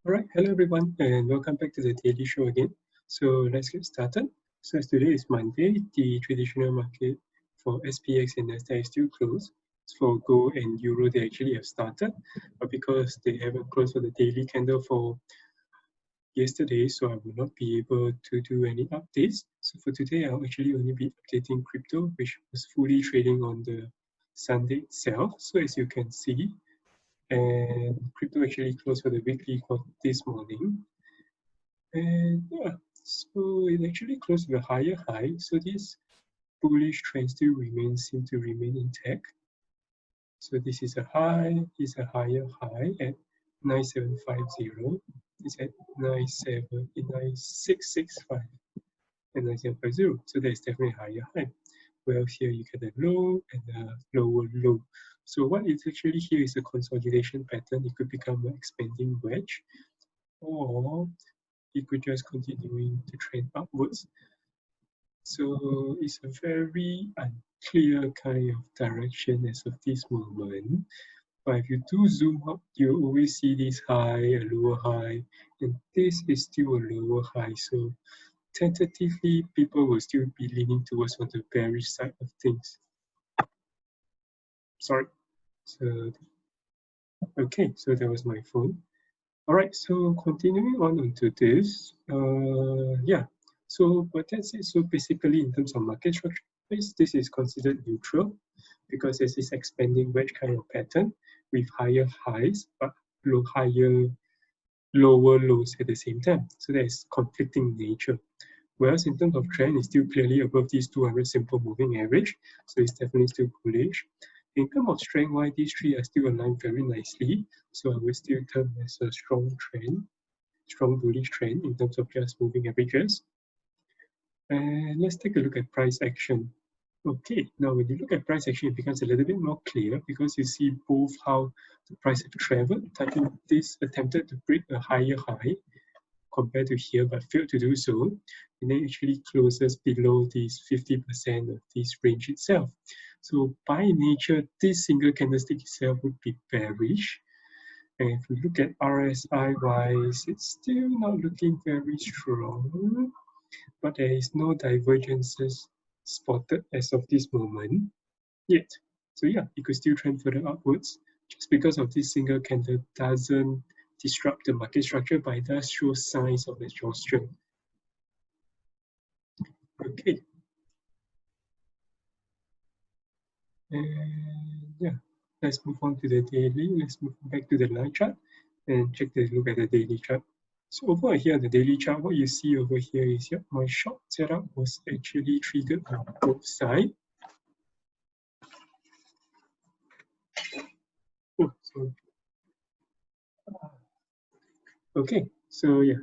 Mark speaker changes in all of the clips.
Speaker 1: All right, hello everyone, and welcome back to the Daily Show again. So let's get started. So as today is Monday, the traditional market for SPX and Nasdaq is still closed. For gold and euro, they actually have started, but because they haven't closed for the daily candle for yesterday, so I will not be able to do any updates. So for today, I'll actually only be updating crypto, which was fully trading on the Sunday itself. So as you can see, and crypto actually closed for the weekly this morning. And yeah, so it actually closed with a higher high. So this bullish trend still seem to remain intact. So this is a high, this is a higher high at 9750. It's at 9665 and 9750. So there's definitely a higher high. Well, here you get a low and a lower low. So what is actually here is a consolidation pattern. It could become an expanding wedge, or it could just continuing to trend upwards. So it's a very unclear kind of direction as of this moment. But if you do zoom out, you always see this high, a lower high, and this is still a lower high. So tentatively, people will still be leaning towards on the bearish side of things. Sorry. So okay, so that was my phone. All right, so continuing on into this, yeah. So, but that's it. So basically, in terms of market structure, this is considered neutral because there's this expanding wedge kind of pattern with higher highs but lower lows at the same time. So there's conflicting nature. Whereas in terms of trend, it's still clearly above this 200 simple moving average, so it's definitely still bullish. In terms of strength, why these three are still aligned very nicely, so I will still term as a strong trend, strong bullish trend in terms of just moving averages. And let's take a look at price action. Okay, now when you look at price action, it becomes a little bit more clear because you see both how the price have traveled. Touching this attempted to break a higher high compared to here, but failed to do so, and then actually closes below this 50% of this range itself. So by nature, this single candlestick itself would be bearish. And if we look at RSI wise, it's still not looking very strong, but there is no divergences spotted as of this moment yet. So yeah, it could still trend further upwards just because of this single candle doesn't disrupt the market structure, but it does show signs of exhaustion. Okay. And yeah, let's move on to the daily. Let's move back to the line chart and check the look at the daily chart. So over here, the daily chart, what you see over here is my short setup was actually triggered on both sides. Oh, sorry. Okay, so yeah.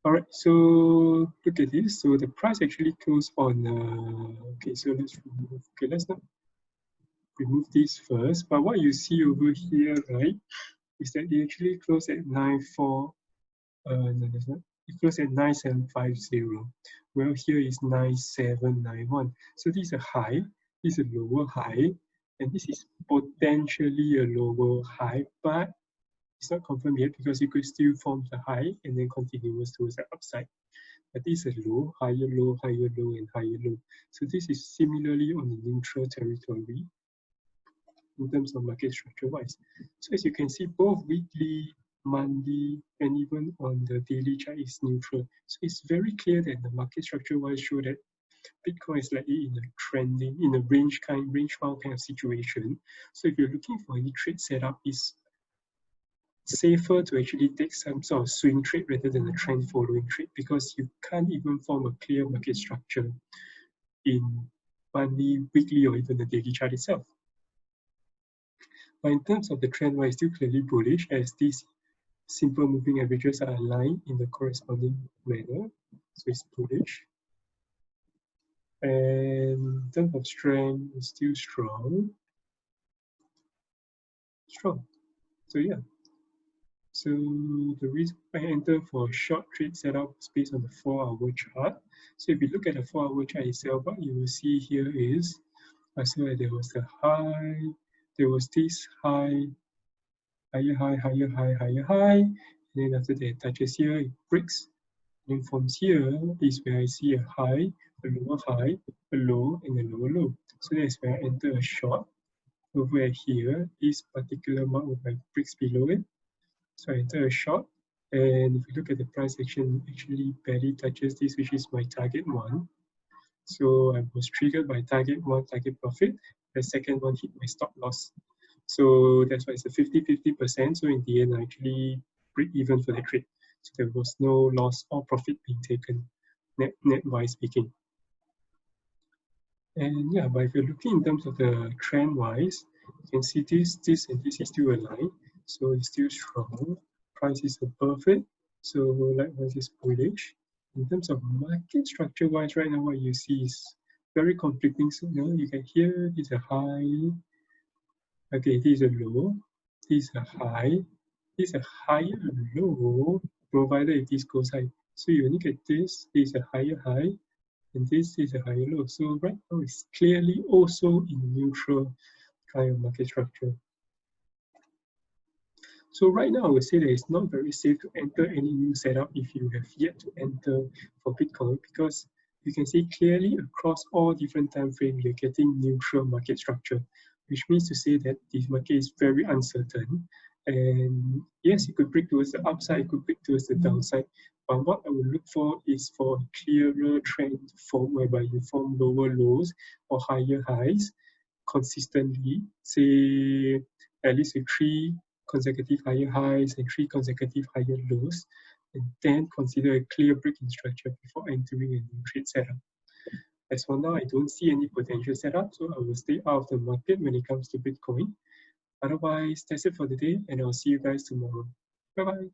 Speaker 1: All right, so look at this. So the price actually closed on, okay, so let's remove, okay, let's not remove this first. But what you see over here, right, is that it actually closed at 94, no, that's not, it closed at 9750. Well, here is 9791. So this is a high, this is a lower high, and this is potentially a lower high, but it's not confirmed yet because it could still form the high and then continues towards the upside. But this is a low, higher low, higher low, and higher low. So this is similarly on the neutral territory in terms of market structure wise. So as you can see, both weekly, monthly, and even on the daily chart is neutral. So it's very clear that the market structure wise show that Bitcoin is likely in a trending, in a range bound kind of situation. So if you're looking for any trade setup, it's safer to actually take some sort of swing trade rather than a trend following trade because you can't even form a clear market structure in monthly, weekly, or even the daily chart itself. But in terms of the trend, it's still clearly bullish as these simple moving averages are aligned in the corresponding manner. So it's bullish. And in terms of strength, it's still strong. So yeah. So the reason I enter for a short trade setup is based on the 4-hour chart. So if you look at the 4-hour chart itself, what you will see here is, I saw that there was a high, there was this high, higher high, higher high, higher high, And then after that it touches here, it breaks. And then from here is where I see a high, a lower high, a low, and a lower low. So that's where I enter a short. Over here, this particular mark with my bricks below it. So I enter a short, and if you look at the price action, actually barely touches this, which is my target one. So I was triggered by target one, target profit. The second one hit my stop loss. So that's why it's a 50-50%. So in the end, I actually break even for the trade. So there was no loss or profit being taken, net-wise speaking. And yeah, but if you're looking in terms of the trend-wise, you can see this and this is still aligned. So it's still strong. Price is above it. So likewise is bullish. In terms of market structure-wise, right now what you see is very conflicting signal. You can hear it's a high. Okay, this is a low. This is a high. This is a higher low, provided if this goes high. So you look at this is a higher high, and this is a higher low. So right now it's clearly also in neutral kind of market structure. So right now I would say that it's not very safe to enter any new setup if you have yet to enter for Bitcoin, because you can see clearly across all different time frames you're getting neutral market structure, which means to say that this market is very uncertain. And yes, it could break towards the upside, it could break towards the downside. But what I would look for is for a clearer trend to form, whereby you form lower lows or higher highs consistently, say at least with 3 consecutive higher highs and 3 consecutive higher lows, and then consider a clear break-in structure before entering a new trade setup. As for now, I don't see any potential setup, so I will stay out of the market when it comes to Bitcoin. Otherwise, that's it for today, and I'll see you guys tomorrow. Bye-bye.